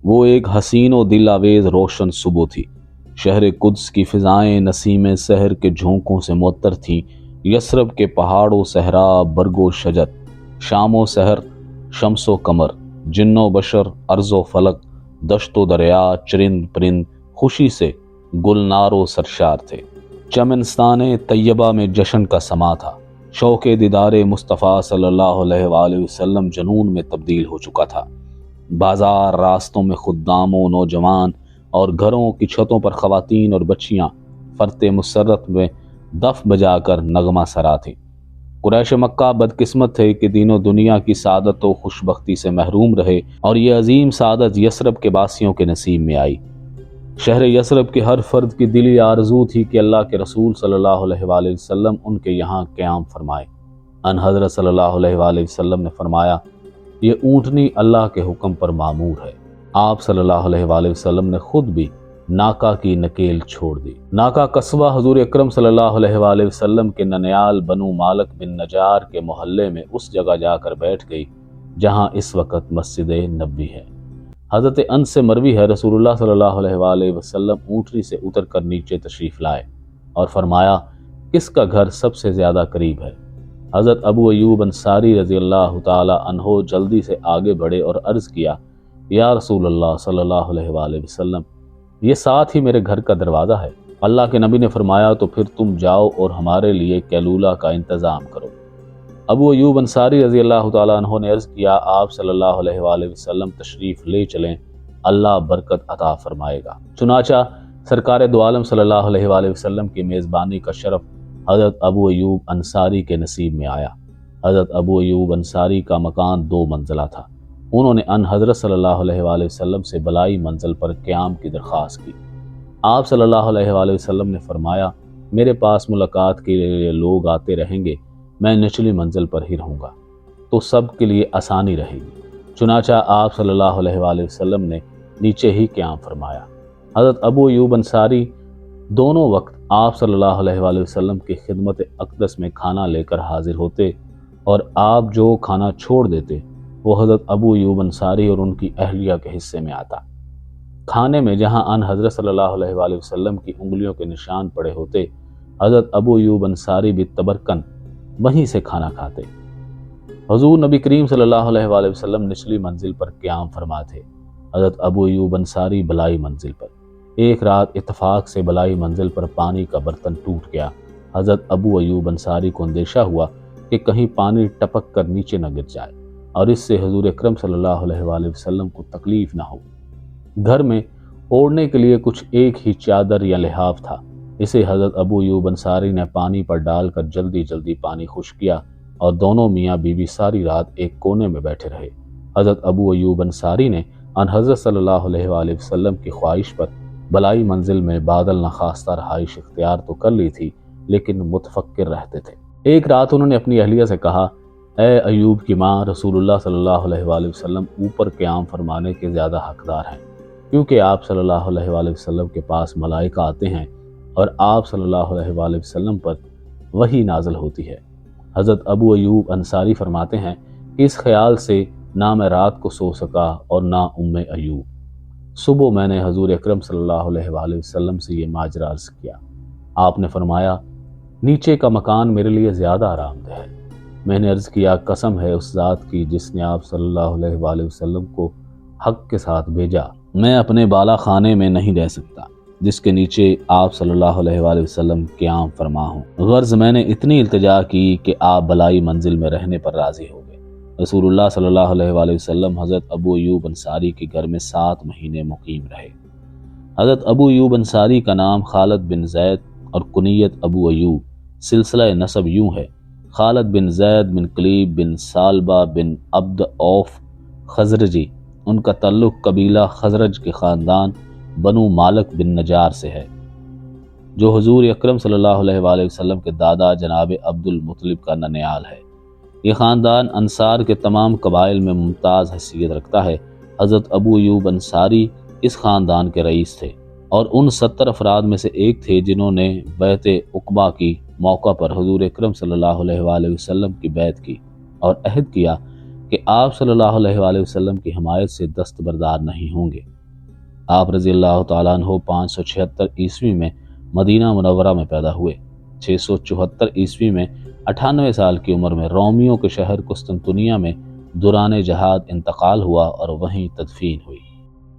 وہ ایک حسین و دل آویز روشن صبح تھی۔ شہر قدس کی فضائیں نسیم سحر کے جھونکوں سے معطر تھیں۔ یثرب کے پہاڑ و صحرا، برگ و شجر، شام و سحر، شمس و قمر، جن و بشر، ارض و فلک، دشت و دریا، چرند پرند خوشی سے گلنار و سرشار تھے۔ چمنستان طیبہ میں جشن کا سما تھا۔ شوق دیدار مصطفیٰ صلی اللہ علیہ وآلہ وسلم جنون میں تبدیل ہو چکا تھا۔ بازار، راستوں میں خدام و نوجوان اور گھروں کی چھتوں پر خواتین اور بچیاں فرت مسرت میں دف بجا کر نغمہ سرا تھیں۔ قریش مکہ بدقسمت تھے کہ دین و دنیا کی سعادت و خوشبختی سے محروم رہے، اور یہ عظیم سعادت یثرب کے باسیوں کے نصیب میں آئی۔ شہر یثرب کے ہر فرد کی دلی آرزو تھی کہ اللہ کے رسول صلی اللہ علیہ وآلہ وسلم ان کے یہاں قیام فرمائے۔ ان حضرت صلی اللہ علیہ وآلہ وسلم نے فرمایا، یہ اونٹنی اللہ کے حکم پر معمور ہے۔ آپ صلی اللہ علیہ وآلہ وسلم نے خود بھی ناکا کی نکیل چھوڑ دی۔ ناکا قصبہ حضور اکرم صلی اللہ علیہ وآلہ وسلم کے ننیال بنو مالک بن نجار کے محلے میں اس جگہ جا کر بیٹھ گئی جہاں اس وقت مسجد نبوی ہے۔ حضرت انس سے مروی ہے، رسول اللہ صلی اللہ علیہ وآلہ وسلم اونٹنی سے اتر کر نیچے تشریف لائے اور فرمایا، کس کا گھر سب سے زیادہ قریب ہے؟ حضرت ابو ایوب انصاری رضی اللہ تعالی عنہ جلدی سے آگے بڑھے اور عرض کیا، یا رسول اللہ صلی اللہ علیہ وآلہ وسلم، یہ ساتھ ہی میرے گھر کا دروازہ ہے۔ اللہ کے نبی نے فرمایا، تو پھر تم جاؤ اور ہمارے لیے کیلولہ کا انتظام کرو۔ ابو ایوب انصاری رضی اللہ تعالیٰ عنہ نے عرض کیا، آپ صلی اللہ علیہ وآلہ وسلم تشریف لے چلیں، اللہ برکت عطا فرمائے گا۔ چنانچہ سرکار دو عالم صلی اللہ علیہ وآلہ وسلم کی میزبانی کا شرف حضرت ابو ایوب انصاری کے نصیب میں آیا۔ حضرت ابو ایوب انصاری کا مکان 2 منزلہ تھا۔ انہوں نے ان حضرت صلی اللہ علیہ وآلہ وسلم سے بلائی منزل پر قیام کی درخواست کی۔ آپ صلی اللہ علیہ وآلہ وسلم نے فرمایا، میرے پاس ملاقات کے لیے لوگ آتے رہیں گے، میں نچلی منزل پر ہی رہوں گا، تو سب کے لیے آسانی رہے گی۔ چنانچہ آپ صلی اللہ علیہ وآلہ وسلم نے نیچے ہی قیام فرمایا۔ حضرت ابو ایوب انصاری دونوں وقت آپ صلی اللہ علیہ وآلہ وسلم کی خدمت اقدس میں کھانا لے کر حاضر ہوتے، اور آپ جو کھانا چھوڑ دیتے وہ حضرت ابو ایوب انصاری اور ان کی اہلیہ کے حصے میں آتا۔ کھانے میں جہاں ان حضرت صلی اللہ علیہ وآلہ وسلم کی انگلیوں کے نشان پڑے ہوتے، حضرت ابو ایوب انصاری بھی تبرکن وہیں سے کھانا کھاتے۔ حضور نبی کریم صلی اللہ علیہ وآلہ وسلم نچلی منزل پر قیام فرما تھے، حضرت ابو ایوب انصاری بلائی منزل پر۔ ایک رات اتفاق سے بلائی منزل پر پانی کا برتن ٹوٹ گیا۔ حضرت ابو ایوب انصاری کو اندیشہ ہوا کہ کہیں پانی ٹپک کر نیچے نہ گر جائے اور اس سے حضور اکرم صلی اللہ علیہ وآلہ وسلم کو تکلیف نہ ہو۔ گھر میں اوڑھنے کے لیے کچھ ایک ہی چادر یا لحاف تھا، اسے حضرت ابو ایوب انصاری نے پانی پر ڈال کر جلدی جلدی پانی خشک کیا اور دونوں میاں بیوی ساری رات ایک کونے میں بیٹھے رہے۔ حضرت ابو ایوب انصاری نے ان حضرت صلی اللہ علیہ وآلہ وسلم کی خواہش پر بلائی منزل میں بادل نخواستہ رہائش اختیار تو کر لی تھی، لیکن متفکر رہتے تھے۔ ایک رات انہوں نے اپنی اہلیہ سے کہا، اے ایوب کی ماں، رسول اللہ صلی اللہ علیہ وآلہ وسلم اوپر قیام فرمانے کے زیادہ حقدار ہیں، کیونکہ آپ صلی اللہ علیہ وآلہ وسلم کے پاس ملائکہ آتے ہیں اور آپ صلی اللہ علیہ وآلہ وسلم پر وحی نازل ہوتی ہے۔ حضرت ابو ایوب انصاری فرماتے ہیں کہ اس خیال سے نہ میں رات کو سو سکا اور نہ ایوب۔ صبح میں نے حضور اکرم صلی اللہ علیہ وآلہ وسلم سے یہ ماجرا عرض کیا۔ آپ نے فرمایا، نیچے کا مکان میرے لیے زیادہ آرام دہ ہے۔ میں نے عرض کیا، قسم ہے اس ذات کی جس نے آپ صلی اللہ علیہ وآلہ وسلم کو حق کے ساتھ بھیجا، میں اپنے بالا خانے میں نہیں رہ سکتا جس کے نیچے آپ صلی اللہ علیہ وآلہ وسلم قیام فرما ہوں۔ غرض میں نے اتنی التجا کی کہ آپ بلائی منزل میں رہنے پر راضی ہو گئے۔ رسول اللہ صلی اللہ علیہ وآلہ وسلم حضرت ابو ایوب انصاری کے گھر میں 7 مہینے مقیم رہے۔ حضرت ابو ایوب انصاری کا نام خالد بن زید اور کنیت ابو ایوب، سلسلہ نسب یوں ہے: خالد بن زید بن کلیب بن سالبہ بن عبد اوف خزرجی، ان کا تعلق قبیلہ خزرج کے خاندان بنو مالک بن نجار سے ہے، جو حضور اکرم صلی اللہ علیہ وآلہ وسلم کے دادا جناب عبد المطلب کا ننیال ہے۔ یہ خاندان انصار کے تمام قبائل میں ممتاز حیثیت رکھتا ہے۔ حضرت ابو ایوب انصاری اس خاندان کے رئیس تھے اور ان 70 افراد میں سے ایک تھے جنہوں نے بیعت عقبہ کی موقع پر حضور اکرم صلی اللہ علیہ وآلہ وسلم کی بیعت کی اور عہد کیا کہ آپ صلی اللہ علیہ وآلہ وسلم کی حمایت سے دستبردار نہیں ہوں گے۔ آپ رضی اللہ تعالیٰ عنہ 576 عیسوی میں مدینہ منورہ میں پیدا ہوئے۔ 674 عیسوی میں 98 سال کی عمر میں رومیوں کے شہر قسطنطنیہ میں دوران جہاد انتقال ہوا اور وہیں تدفین ہوئی۔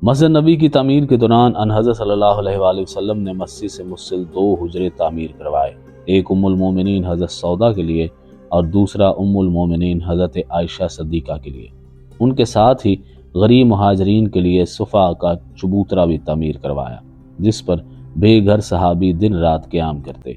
مسجد نبی کی تعمیر کے دوران حضرت صلی اللہ علیہ وآلہ وسلم نے مسجد سے متصل 2 حجرے تعمیر کروائے، ایک ام المومنین حضرت سودا کے لیے اور دوسرا ام المومنین حضرت عائشہ صدیقہ کے لیے۔ ان کے ساتھ ہی غریب مہاجرین کے لیے صفا کا چبوترا بھی تعمیر کروایا، جس پر بے گھر صحابی دن رات قیام کرتے۔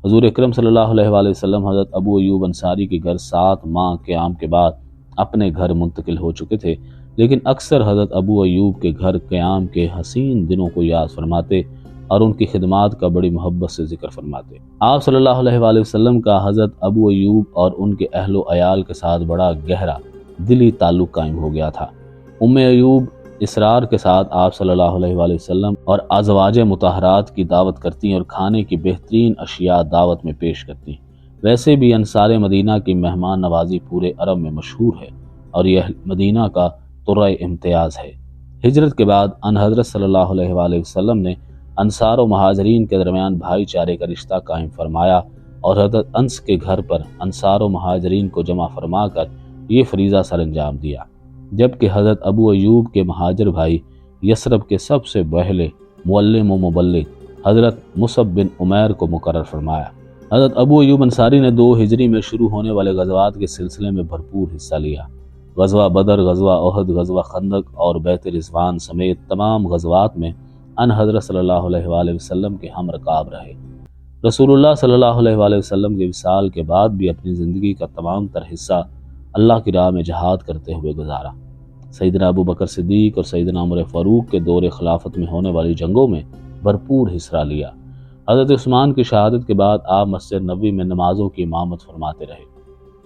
حضور اکرم صلی اللہ علیہ وآلہ وسلم حضرت ابو ایوب انصاری کے گھر 7 ماہ قیام کے بعد اپنے گھر منتقل ہو چکے تھے، لیکن اکثر حضرت ابو ایوب کے گھر قیام کے حسین دنوں کو یاد فرماتے اور ان کی خدمات کا بڑی محبت سے ذکر فرماتے۔ آپ صلی اللہ علیہ وآلہ وسلم کا حضرت ابو ایوب اور ان کے اہل و عیال کے ساتھ بڑا گہرا دلی تعلق قائم ہو گیا تھا۔ ام ایوب اصرار کے ساتھ آپ صلی اللہ علیہ وآلہ وسلم اور ازواج مطہرات کی دعوت کرتی اور کھانے کی بہترین اشیاء دعوت میں پیش کرتی۔ ویسے بھی انصار مدینہ کی مہمان نوازی پورے عرب میں مشہور ہے اور یہ مدینہ کا طرہ امتیاز ہے۔ ہجرت کے بعد حضرت صلی اللہ علیہ وآلہ وسلم نے انصار و مہاجرین کے درمیان بھائی چارے کا رشتہ قائم فرمایا اور حضرت انس کے گھر پر انصار و مہاجرین کو جمع فرما کر یہ فریضہ سر انجام دیا، جبکہ حضرت ابو ایوب کے مہاجر بھائی یثرب کے سب سے پہلے معلم و مبلغ حضرت مصعب بن عمیر کو مقرر فرمایا۔ حضرت ابو ایوب انصاری نے 2 ہجری میں شروع ہونے والے غزوات کے سلسلے میں بھرپور حصہ لیا۔ غزوہ بدر، غزوہ احد، غزوہ خندق اور بیت رضوان سمیت تمام غزوات میں حضرت صلی اللہ علیہ وآلہ وسلم کے ہم رکاب رہے۔ رسول اللہ صلی اللہ علیہ وآلہ وسلم کے وصال کے بعد بھی اپنی زندگی کا تمام تر حصہ اللہ کی راہ میں جہاد کرتے ہوئے گزارا۔ سیدنا ابو بکر صدیق اور سیدنا عمر فاروق کے دور خلافت میں ہونے والی جنگوں میں بھرپور حصہ لیا۔ حضرت عثمان کی شہادت کے بعد آپ مسجد نبوی میں نمازوں کی امامت فرماتے رہے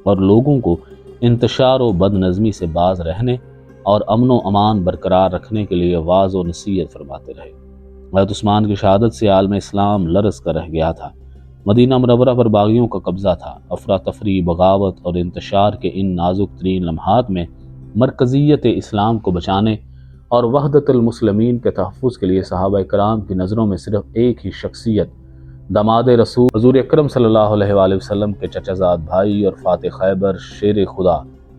اور لوگوں کو انتشار و بد نظمی سے باز رہنے اور امن و امان برقرار رکھنے کے لیے واعظ و نصیحت فرماتے رہے۔ حضرت عثمان کی شہادت سے عالم اسلام لرز کر رہ گیا تھا۔ مدینہ منورہ پر باغیوں کا قبضہ تھا۔ افراتفری، بغاوت اور انتشار کے ان نازک ترین لمحات میں مرکزیت اسلام کو بچانے اور وحدت المسلمین کے تحفظ کے لیے صحابہ کرام کی نظروں میں صرف ایک ہی شخصیت داماد رسول حضور اکرم صلی اللہ علیہ وآلہ وسلم کے چچا زاد بھائی اور فاتح خیبر شیر خدا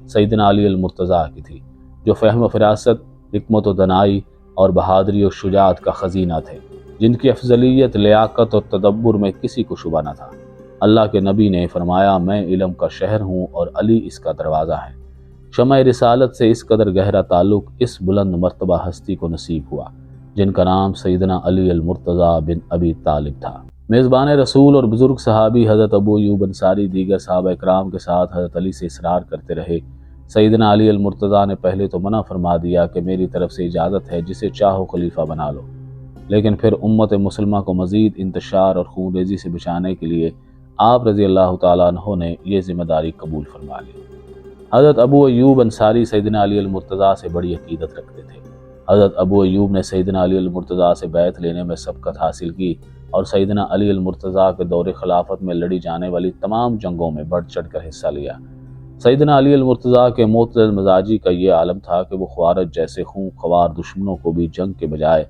سیدنا علی المرتضیٰ کی تھی، جو فہم و فراست، حکمت و دانائی اور بہادری و شجاعت کا خزینہ تھے، جن کی افضلیت، لیاقت اور تدبر میں کسی کو شبہ نہ تھا۔ اللہ کے نبی نے فرمایا، میں علم کا شہر ہوں اور علی اس کا دروازہ ہے۔ شمع رسالت سے اس قدر گہرا تعلق اس بلند مرتبہ ہستی کو نصیب ہوا، جن کا نام سیدنا علی المرتضیٰ بن ابی طالب تھا۔ میزبان رسول اور بزرگ صحابی حضرت ابو ایوب انصاری دیگر صحابہ اکرام کے ساتھ حضرت علی سے اصرار کرتے رہے۔ سیدنا علی المرتضیٰ نے پہلے تو منع فرما دیا کہ میری طرف سے اجازت ہے، جسے چاہو خلیفہ بنا لو، لیکن پھر امت مسلمہ کو مزید انتشار اور خون ریزی سے بچانے کے لیے آپ رضی اللہ تعالیٰ عنہ نے یہ ذمہ داری قبول فرما لی۔ حضرت ابو ایوب انصاری سیدنا علی المرتضیٰ سے بڑی عقیدت رکھتے تھے۔ حضرت ابو ایوب نے سیدنا علی المرتضیٰ سے بیعت لینے میں سبقت حاصل کی اور سیدنا علی المرتضیٰ کے دور خلافت میں لڑی جانے والی تمام جنگوں میں بڑھ چڑھ کر حصہ لیا۔ سیدنا علی المرتضیٰ کے معتدل مزاجی کا یہ عالم تھا کہ وہ خوارج جیسے خون خوار دشمنوں کو بھی جنگ کے بجائے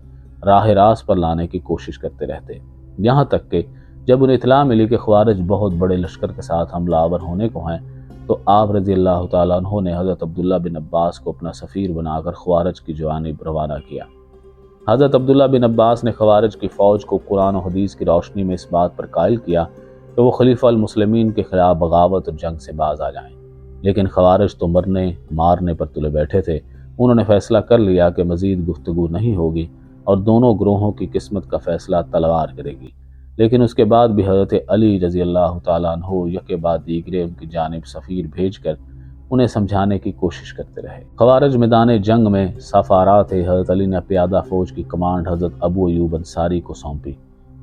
راہ راست پر لانے کی کوشش کرتے رہتے، یہاں تک کہ جب انہیں اطلاع ملی کہ خوارج بہت بڑے لشکر کے ساتھ حملہ آور ہونے کو ہیں، تو آپ رضی اللہ تعالیٰ عنہ نے حضرت عبداللہ بن عباس کو اپنا سفیر بنا کر خوارج کی جانب روانہ کیا۔ حضرت عبداللہ بن عباس نے خوارج کی فوج کو قرآن و حدیث کی روشنی میں اس بات پر قائل کیا کہ وہ خلیفہ المسلمین کے خلاف بغاوت اور جنگ سے باز آ جائیں، لیکن خوارج تو مرنے مارنے پر تلے بیٹھے تھے۔ انہوں نے فیصلہ کر لیا کہ مزید گفتگو نہیں ہوگی اور دونوں گروہوں کی قسمت کا فیصلہ تلوار کرے گی، لیکن اس کے بعد بھی حضرت علی رضی اللہ تعالیٰ عنہ یکے بعد دیگرے ان کی جانب سفیر بھیج کر انہیں سمجھانے کی کوشش کرتے رہے۔ خوارج میدان جنگ میں صف آرا تھے۔ حضرت علی نے پیادہ فوج کی کمانڈ حضرت ابو ایوب انصاری کو سونپی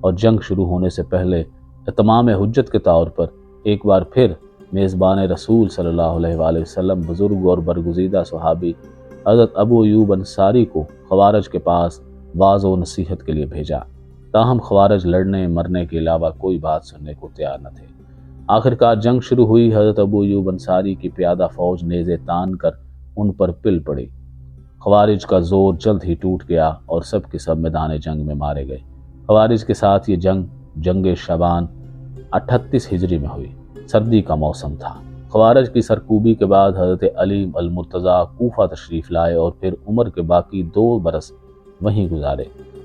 اور جنگ شروع ہونے سے پہلے اتمام حجت کے طور پر ایک بار پھر میزبان رسول صلی اللہ علیہ وآلہ وسلم بزرگ اور برگزیدہ صحابی حضرت ابو ایوب انصاری کو خوارج کے پاس واعظ و نصیحت کے لیے بھیجا، تاہم خوارج لڑنے مرنے کے علاوہ کوئی بات سننے کو تیار نہ تھے۔ آخرکار جنگ شروع ہوئی۔ حضرت ابو ایوب انصاری کی پیادہ فوج نیزے تان کر ان پر پل پڑی۔ خوارج کا زور جلد ہی ٹوٹ گیا اور سب کے سب میدان جنگ میں مارے گئے۔ خوارج کے ساتھ یہ جنگ شعبان 38 ہجری میں ہوئی۔ سردی کا موسم تھا۔ خوارج کی سرکوبی کے بعد حضرت علی المرتضیٰ کوفہ تشریف لائے اور پھر عمر کے باقی 2 برس وہیں گزارے۔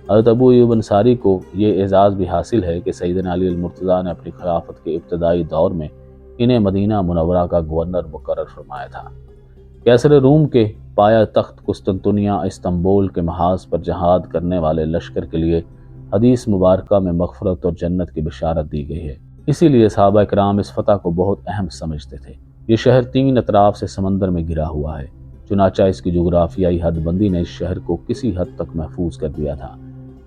حضرت ابو ایوب انصاری کو یہ اعزاز بھی حاصل ہے کہ سیدنا علی المرتضیٰ نے اپنی خلافت کے ابتدائی دور میں انہیں مدینہ منورہ کا گورنر مقرر فرمایا تھا۔ کیسر روم کے پایا تخت قسطنطنیہ استنبول کے محاذ پر جہاد کرنے والے لشکر کے لیے حدیث مبارکہ میں مغفرت اور جنت کی بشارت دی گئی ہے۔ اسی لیے صحابہ کرام اس فتح کو بہت اہم سمجھتے تھے۔ یہ شہر 3 اطراف سے سمندر میں گھرا ہوا ہے، چنانچہ اس کی جغرافیائی حد بندی نے اس شہر کو کسی حد تک محفوظ کر دیا تھا۔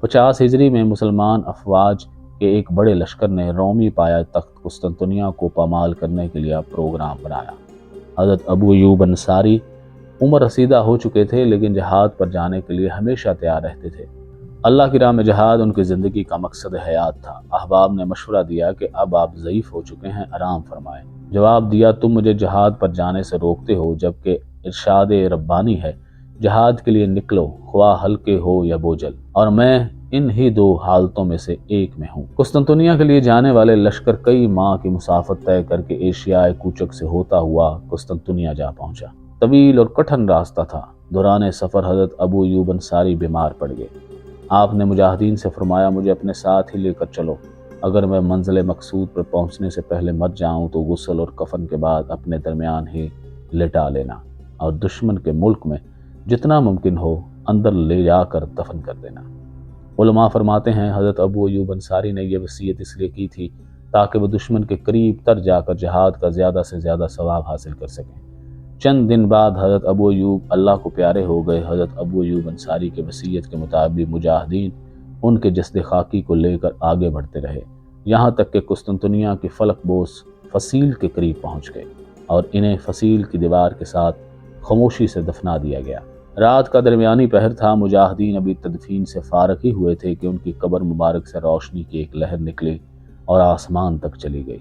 50 ہجری میں مسلمان افواج کے ایک بڑے لشکر نے رومی پایا تخت قسطنطنیہ کو پامال کرنے کے لیے پروگرام بنایا۔ حضرت ابو ایوب انصاری عمر رسیدہ ہو چکے تھے، لیکن جہاد پر جانے کے لیے ہمیشہ تیار رہتے تھے۔ اللہ کی راہ میں جہاد ان کی زندگی کا مقصد حیات تھا۔ احباب نے مشورہ دیا کہ اب آپ ضعیف ہو چکے ہیں، آرام فرمائیں۔ جواب دیا، تم مجھے جہاد پر جانے سے روکتے ہو، جبکہ ارشاد ربانی ہے جہاد کے لیے نکلو، خواہ ہلکے ہو یا بوجھل، اور میں ان ہی 2 حالتوں میں سے ایک میں ہوں۔ قسطنطنیہ کے لیے جانے والے لشکر کئی ماہ کی مسافت طے کر کے ایشیائے کوچک سے ہوتا ہوا قسطنطنیہ جا پہنچا۔ طویل اور کٹھن راستہ تھا۔ دوران سفر حضرت ابو ایوب انصاری بیمار پڑ گئے۔ آپ نے مجاہدین سے فرمایا، مجھے اپنے ساتھ ہی لے کر چلو۔ اگر میں منزل مقصود پر پہنچنے سے پہلے مر جاؤں تو غسل اور کفن کے بعد اپنے درمیان ہی لٹا لینا اور دشمن کے ملک میں جتنا ممکن ہو اندر لے جا کر دفن کر دینا۔ علماء فرماتے ہیں حضرت ابو ایوب انصاری نے یہ وصیت اس لیے کی تھی تاکہ وہ دشمن کے قریب تر جا کر جہاد کا زیادہ سے زیادہ ثواب حاصل کر سکیں۔ چند دن بعد حضرت ابو ایوب اللہ کو پیارے ہو گئے۔ حضرت ابو ایوب انصاری کے وصیت کے مطابق مجاہدین ان کے جسد خاکی کو لے کر آگے بڑھتے رہے، یہاں تک کہ قسطنطنیہ کے فلک بوس فصیل کے قریب پہنچ گئے اور انہیں فصیل کی دیوار کے ساتھ خاموشی سے دفنا دیا گیا۔ رات کا درمیانی پہر تھا۔ مجاہدین ابھی تدفین سے فارغ ہی ہوئے تھے کہ ان کی قبر مبارک سے روشنی کی ایک لہر نکلی اور آسمان تک چلی گئی۔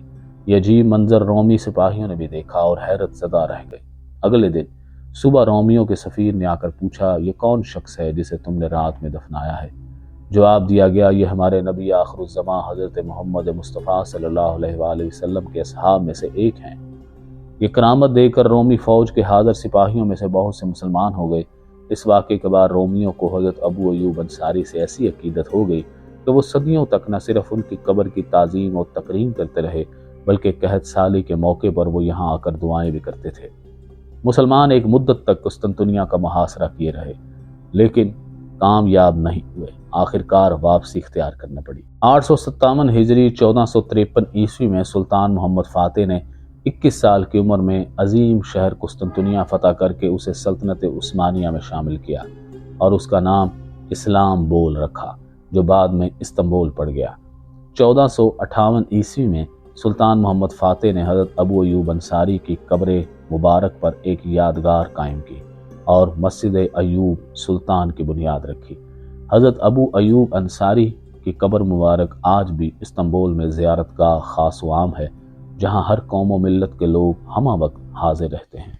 یہ عجیب منظر رومی سپاہیوں نے بھی دیکھا اور حیرت زدہ رہ گئے۔ اگلے دن صبح رومیوں کے سفیر نے آ کر پوچھا، یہ کون شخص ہے جسے تم نے رات میں دفنایا ہے؟ جواب دیا گیا، یہ ہمارے نبی آخر الزماں حضرت محمد مصطفیٰ صلی اللہ علیہ وآلہ وسلم کے اصحاب میں سے ایک ہیں۔ یہ کرامت دیکھ کر رومی فوج کے حاضر سپاہیوں میں سے بہت سے مسلمان ہو گئے۔ اس واقعے کے بعد رومیوں کو حضرت ابو ایوب انصاری سے ایسی عقیدت ہو گئی کہ وہ صدیوں تک نہ صرف ان کی قبر کی تعظیم اور تکریم کرتے رہے بلکہ قحط سالی کے موقع پر وہ یہاں آ کر دعائیں بھی کرتے تھے۔ مسلمان ایک مدت تک قسطنطنیہ کا محاصرہ کیے رہے لیکن کامیاب نہیں ہوئے، آخرکار واپسی اختیار کرنا پڑی۔ 857 ہجری 1453 عیسوی میں سلطان محمد فاتح نے 21 سال کی عمر میں عظیم شہر قسطنطنیہ فتح کر کے اسے سلطنت عثمانیہ میں شامل کیا اور اس کا نام اسلام بول رکھا، جو بعد میں استنبول پڑ گیا۔ 1458 عیسوی میں سلطان محمد فاتح نے حضرت ابو ایوب انصاری کی قبر مبارک پر ایک یادگار قائم کی اور مسجد ایوب سلطان کی بنیاد رکھی۔ حضرت ابو ایوب انصاری کی قبر مبارک آج بھی استنبول میں زیارت گاہ خاص و عام ہے، جہاں ہر قوم و ملت کے لوگ ہمہ وقت حاضر رہتے ہیں۔